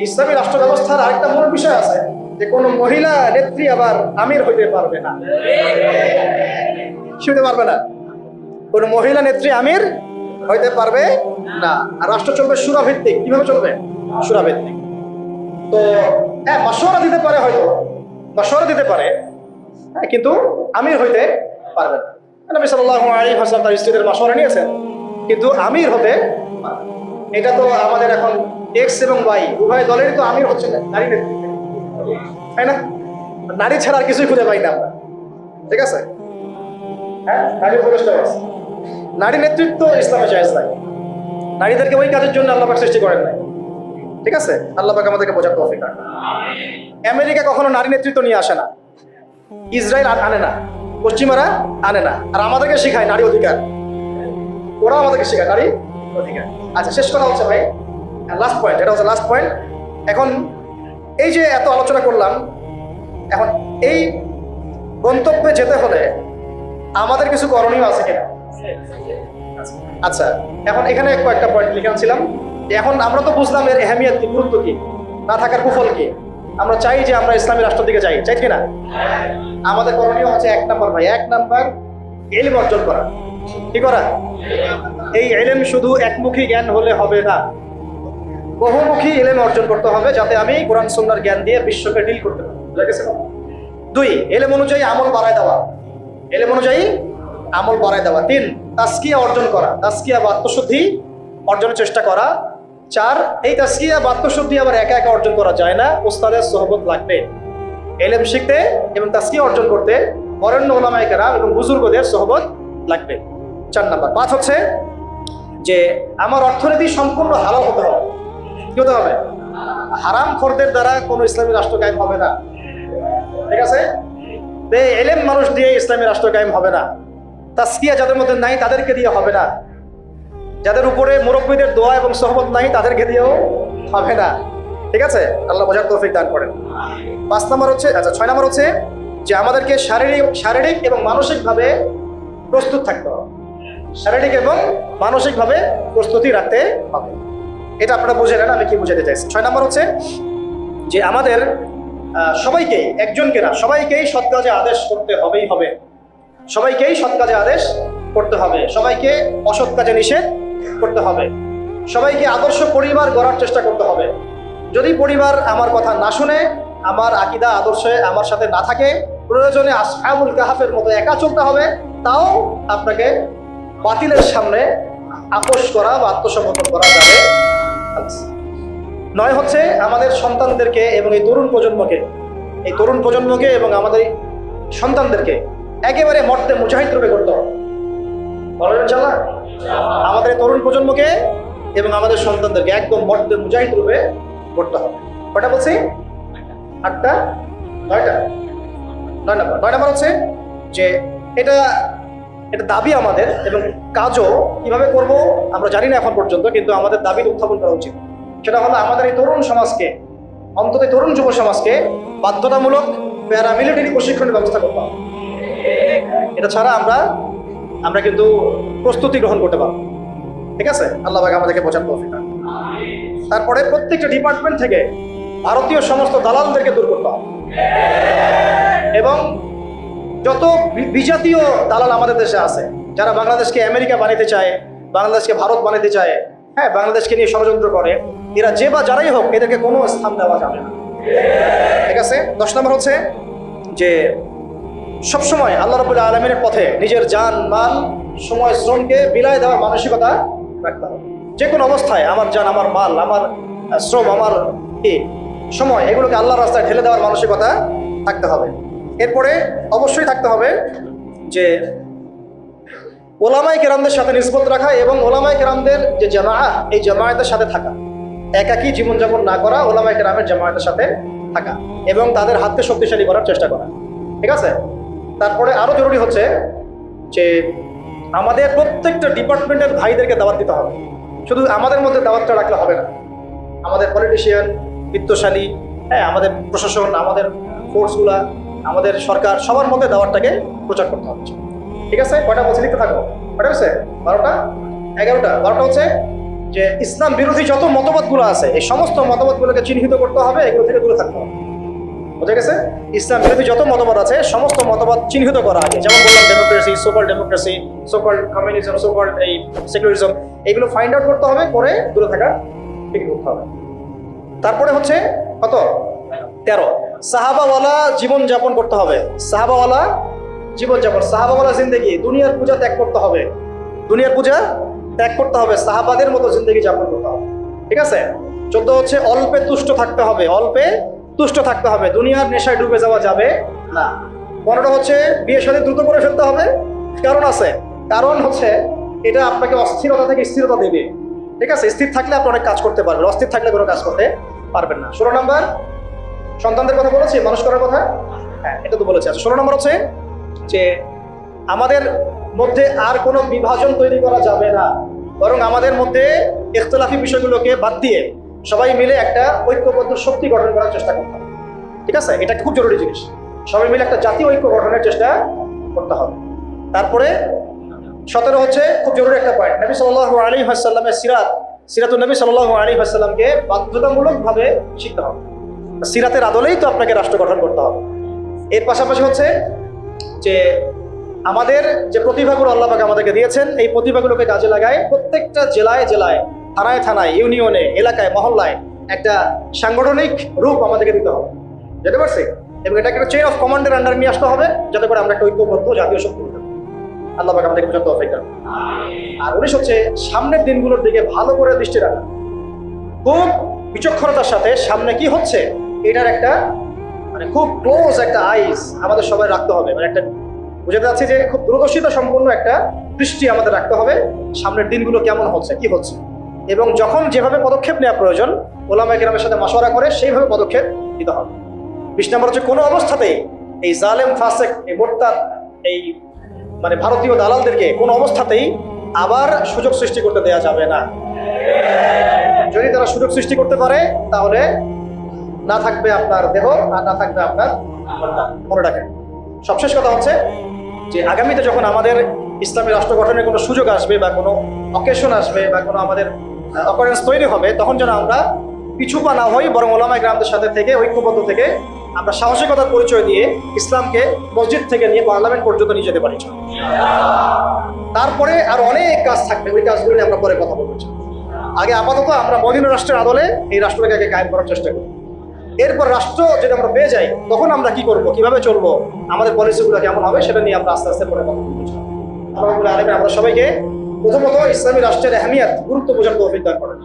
ইসলামী রাষ্ট্র ব্যবস্থার আরেকটা মূল বিষয় আছে যে কোনো মহিলা নেত্রী আবার আমির হইতে পারবে না, হইতে পারবে না। কোনো মহিলা নেত্রী আমির হইতে পারবে না। আর রাষ্ট্র চলবে সূরা ভিত্তিক। কিভাবে চলবে? সূরা ভিত্তিক। তো হ্যাঁ, মাশওয়ারা দিতে পারে, হয়তো মাশওয়ারা দিতে পারে, হ্যাঁ, কিন্তু আমির হইতে পারবে না। নবী সাল্লাল্লাহু আলাইহি ওয়াসাল্লাম তার স্ত্রীদের মাশওয়ারা নিয়েছেন, কিন্তু আমির হতে পারবে না। এটা তো আমাদের এখন এক্স এবং ওয়াই উভয় দলেরই তো আমির হচ্ছে নারী নেতৃত্বে, তাই না? নারী ছাড়া আর কিছুই খুঁজে পাই না আমরা, ঠিক আছে? হ্যাঁ, নারী প্রবেশটা আছে। নারী নেতৃত্ব ইসলামে জায়েজ নাই। নারীদেরকে ওই কাজের জন্য আল্লাহ পাক সৃষ্টি করেন নাই, ঠিক আছে? আল্লাহ পাক আমাদেরকে বোঝার তৌফিক দান করুন। আমেরিকা কখনো নারী নেতৃত্ব নিয়ে আসে না, ইসরায়েল আনে না, পশ্চিমারা আনে না, আর আমাদেরকে শেখায় নারী অধিকার। ওরা আমাদেরকে শেখায় নারী অধিকার। আচ্ছা, শেষ কথা হচ্ছে ভাই, লাস্ট পয়েন্ট, এটা হচ্ছে লাস্ট পয়েন্ট। এখন এই যে এত আলোচনা করলাম, এখন এই গন্তব্যে যেতে হলে আমাদের কিছু করণীয় আছে কিনা? আচ্ছা, এখন এখানে কয়েকটা পয়েন্ট লিখেছিলাম। এখন আমরা তো বুঝলাম এর এহমিয়ত কি, গুরুত্ব কি, না থাকার কুফল কি। আমরা চাই যে আমরা ইসলামী রাষ্ট্রের দিকে চাই কি না? আমাদের করণীয় হচ্ছে 1 নম্বর ভাই, 1 নম্বর ইলম অর্জন করা। কি করা? এই ইলম শুধু একমুখী জ্ঞান হলে হবে না, বহুমুখী ইলম অর্জন করতে হবে, যাতে আমি কোরআন সুন্নাহর জ্ঞান দিয়ে বিশ্বকে ডিল করতে পারি। বুঝা গেছে? 2, ইলম অনুযায়ী আমল বাড়ায় দেওয়া। ইলম অনুযায়ী আমল বাড়ায় দেওয়া। 3, তাজকিয়া অর্জন করা, তাজকিয়া বা আত্মশুদ্ধি অর্জনের চেষ্টা করা। 4, এই তাজকিয়া বা আত্মশুদ্ধি আবার একা একা অর্জন করা যায় না, উস্তাদের সোহবত লাগবে। ইলম শিখতে এবং তাজকিয়া অর্জন করতে বরেণ্য উলামায়ে কেরাম এবং বুজুর্গদের সোহবত লাগবে। 4 নাম্বার। 5 হচ্ছে যে আমার অর্থনীতি সম্পূর্ণ হালাল হতে হবে। কি হতে হবে? হারাম খোরদের দ্বারা কোনো ইসলামী রাষ্ট্র কায়েম হবে না, ঠিক আছে? ইলম মানুষ দিয়ে ইসলামী রাষ্ট্র কায়েম হবে না। তাজকিয়া যাদের মধ্যে নাই তাদেরকে দিয়ে হবে না। যাদের উপরে মুরব্বীদের দোয়া এবং সোহবত নাই তাদেরকে দিয়েও হবে না, ঠিক আছে? আল্লাহ বোঝার তৌফিক দান করেন। 5 নম্বর হচ্ছে, আচ্ছা 6 নম্বর হচ্ছে যে আমাদেরকে শারীরিক এবং মানসিকভাবে প্রস্তুত থাকতে হবে। শারীরিক এবং মানসিকভাবে প্রস্তুতি রাখতে হবে। এটা আপনারা বুঝে নেন আমি কি বুঝাতে চাইছি। 6 নম্বর হচ্ছে যে আমাদের সবাইকে, একজনকে না, সবাইকেই সৎ কাজে আদেশ করতে হবেই হবে। সবাইকেই সৎ কাজে আদেশ করতে হবে, সবাইকে অসৎ কাজে নিষেধ করতে হবে, সবাইকে আদর্শ পরিবার গড়ার চেষ্টা করতে হবে। যদি পরিবার আমার কথা না শুনে, আমার আকীদা আদর্শে আমার সাথে না থাকে, প্রয়োজনে আসহাবুল কাহাফের মতো একা চলতে হবে, তাও আপনাকে বাতিলের সামনে আপোষ করা বা আত্মসমর্পণ করা যাবে। 9 হচ্ছে আমাদের সন্তানদেরকে এবং এই তরুণ প্রজন্মকে এবং আমাদের সন্তানদেরকে একেবারে মর্দে মুজাহিদ রূপে করতে হবে। বলেন ইনশাআল্লাহ। আমাদের তরুণ প্রজন্মকে এবং আমাদের সন্তানদেরকে একদম মর্দে মুজাহিদ রূপে করতে হবে। কয়টা বলছি? 8টা? 9টা? 9 নম্বর। 9 নম্বর হচ্ছে যে এটা দাবি আমাদের, এবং কাজও কিভাবে করব আমরা জানি না এখন পর্যন্ত, কিন্তু আমাদের দাবি উত্থাপন করা উচিত। সেটা হলো আমাদের এই তরুণ সমাজকে, অন্তত তরুণ যুব সমাজকে বাধ্যতামূলক প্যারামিলিটারি প্রশিক্ষণের ব্যবস্থা করতে হবে। এটা ছাড়া আমরা কিন্তু প্রস্তুতি গ্রহণ করতে পারবো, ঠিক আছে? আল্লাহ পাক আমাদেরকে বোঝার তৌফিক দান করুন। তারপরে প্রত্যেকটা ডিপার্টমেন্ট থেকে ভারতীয় সমস্ত দালালদেরকে দূর করতে হবে, এবং যত বিজাতীয় দালাল আমাদের দেশে আছে, যারা বাংলাদেশকে আমেরিকা বানাতে চায়, বাংলাদেশকে ভারত বানাতে চায়, হ্যাঁ, বাংলাদেশকে নিয়ে ষড়যন্ত্র করে, এরা যে বা যারাই হোক, এদেরকে কোনো স্থান দেওয়া যাবে না, ঠিক আছে? 10 নম্বর হচ্ছে যে সবসময় আল্লাহ রাব্বুল আলামিনের পথে নিজের জান, মাল, সময়, শ্রমকে বিলায় দেওয়ার মানসিকতা রাখতে হবে। যে কোনো অবস্থায় আমার জান, আমার মাল, আমার শ্রম, আমার সময়, এগুলোকে আল্লাহর রাস্তায় ঢেলে দেওয়ার মানসিকতা থাকতে হবে। এরপরে অবশ্যই থাকতে হবে যে ওলামায়ে কেরামদের সাথে নিসবত রাখা, এবং ওলামায়ে কেরামদের যে জামাআত, এই জামায়াতের সাথে থাকা, একাকী জীবনযাপন না করা, ওলামায়ে কেরামের জামায়াতের সাথে থাকা এবং তাদের হাতকে শক্তিশালী করার চেষ্টা করা, ঠিক আছে? তারপরে আরো জরুরি হচ্ছে যে আমাদের প্রত্যেকটা ডিপার্টমেন্টের ভাইদেরকে দাওয়াত দিতে হবে। শুধু আমাদের মধ্যে দাওয়াতটা রাখলে হবে না, আমাদের পলিটিশিয়ান, বিত্তশালী, হ্যাঁ, আমাদের প্রশাসন, আমাদের ফোর্সগুলা, আমাদের সরকার, সবার মধ্যে দাওয়াতটাকে প্রচার করতে হবে, ঠিক আছে? কয়টা বলছে লিখতে থাকো? কয়টা হচ্ছে? 12টা? 11টা? 12টা হচ্ছে যে ইসলাম বিরোধী যত মতবাদগুলো আছে এই সমস্ত মতবাদগুলোকে চিহ্নিত করতে হবে, এগুলো থেকে দূরে থাকতে হবে। বুঝা গেছে? ইসলাম বিরোধী যত মতবাদ আছে সমস্ত মতবাদ চিহ্নিত করা আগে, যেমন বললাম ডেমোক্রেসি, সোকল কমিউনিজম, সোকল এই সেকুলারিজম, এগুলো ফাইন্ড আউট করতে হবে, করে দূরে থাকা ঠিক করতে হবে। তারপরে হচ্ছে কত 13 সাহাবাওয়ালা জীবন যাপন করতে হবে। সাহাবাওয়ালা জীবনযাপন, সাহাবাওয়ালা জিন্দেগি, দুনিয়ার পূজা ত্যাগ করতে হবে, দুনিয়ার পূজা ত্যাগ করতে হবে, সাহাবাদের মতো জিন্দেগি যাপন করতে হবে। ঠিক আছে? 14 হচ্ছে অল্পে তুষ্ট থাকতে হবে, অল্পে তুষ্ট থাকতে হবে, দুনিয়ার নেশায় ডুবে যাওয়া যাবে না। 15 হচ্ছে বিয়ের সাথে দ্রুত করে ফেলতে হবে, কারণ আছে, কারণ হচ্ছে এটা আপনাকে অস্থিরতা থেকে স্থিরতা দেবে। ঠিক আছে? স্থির থাকলে আপনি অনেক কাজ করতে পারবেন, অস্থির থাকলে কোনো কাজ করতে পারবেন না। 16 নম্বর সন্তানদের কথা বলেছি, মানুষ করার কথা, হ্যাঁ এটা তো বলেছি। আচ্ছা 16 নম্বর হচ্ছে যে আমাদের মধ্যে আর কোনো বিভাজন তৈরি করা যাবে না, বরং আমাদের মধ্যে ইখতিলাফি বিষয়গুলোকে বাদ দিয়ে সবাই মিলে একটা ঐক্যবদ্ধ শক্তি গঠন করার চেষ্টা করতে হবে। ঠিক আছে? এটা খুব জরুরি জিনিস, সবাই মিলে একটা জাতীয় ঐক্য গঠনের চেষ্টা করতে হবে। তারপরে 17 হচ্ছে খুব জরুরি একটা পয়েন্ট, নবী সাল্লাল্লাহু আলাইহি ওয়াসাল্লামের সিরাতুন নবী সাল্লাল্লাহু আলাইহি ওয়াসাল্লামকে বাধ্যতামূলকভাবে শিখতে হবে। সিরাতের আদলেই তো আপনাকে রাষ্ট্র গঠন করতে হবে। এর পাশাপাশি হচ্ছে যে আমাদের যে প্রতিভাগুলো আল্লাহ পাক আমাদেরকে দিয়েছেন, এই প্রতিভাগুলোকে কাজে লাগায় প্রত্যেকটা জেলায় জেলায়, থানায় থানায়, ইউনিয়নে, এলাকায়, মহল্লায় একটা সাংগঠনিক রূপ আমাদেরকে দিতে হবে। যেতে পারছি? এবং এটাকে একটা চেইন অফ কমান্ডের আন্ডার নিয়ে আসতে হবে, যাতে করে আমরা একটা ঐক্যবদ্ধ জাতীয় শক্তি হতে পারি। আল্লাহ পাক আমাদেরকে পর্যন্ত অপেক্ষা। আর 19 হচ্ছে সামনের দিনগুলোর দিকে ভালো করে দৃষ্টি রাখা, খুব বিচক্ষণতার সাথে সামনে কি হচ্ছে এটার একটা মানে খুব ক্লোজ একটা আইস আমাদের সবাই রাখতে হবে। মানে একটা বুঝাতে যাচ্ছি যে খুব দূরদর্শিতা সম্পন্ন একটা দৃষ্টি আমাদের রাখতে হবে সামনের দিনগুলো কেমন হচ্ছে, কি হচ্ছে, এবং যখন যেভাবে পদক্ষেপ নেওয়া প্রয়োজন ওলামায়ে কেরামের সাথে মাশওয়ারা করে সেইভাবে পদক্ষেপ নিতে হবে। 20 নম্বর হচ্ছে কোনো অবস্থাতেই এই জালেম, ফাসেক, এই মোরতাদ, এই মানে ভারতীয় দালালদেরকে কোনো অবস্থাতেই আবার সুযোগ সৃষ্টি করতে দেওয়া যাবে না। যদি তারা সুযোগ সৃষ্টি করতে পারে তাহলে না থাকবে আপনার দেহ আর না থাকবে আপনার মনে রাখেন। সবশেষ কথা হচ্ছে যে আগামীতে যখন আমাদের ইসলামী রাষ্ট্র গঠনের কোনো সুযোগ আসবে বা কোনো অকেশন আসবে বা কোনো আমাদের অকারেন্স তৈরি হবে, তখন যেন আমরা পিছুপা না হই, বরং ওলামায়ে কেরামদের সাথে থেকে ঐক্যবদ্ধ থেকে আমরা সাহসিকতার পরিচয় দিয়ে ইসলামকে মসজিদ থেকে নিয়ে পার্লামেন্ট পর্যন্ত নিয়ে যেতে পারি। তারপরে আর অনেক কাজ থাকবে, ওই কাজগুলো নিয়ে আমরা পরে কথা বলবো। আগে আপাতত আমরা মদিনা রাষ্ট্রের আদলে এই রাষ্ট্রটাকে আগে কায়েম করার চেষ্টা করি। এরপর রাষ্ট্র যদি আমরা পেয়ে যাই তখন আমরা কি করব, কিভাবে চলবো, আমাদের পলিসিগুলো কেমন হবে, সেটা নিয়ে আমরা আস্তে আস্তে পরে কথা বলবো। আমরা সবাইকে প্রথমত ইসলামী রাষ্ট্রের আহমিয়ত, গুরুত্ব বোঝার তৌফিক দান করেন।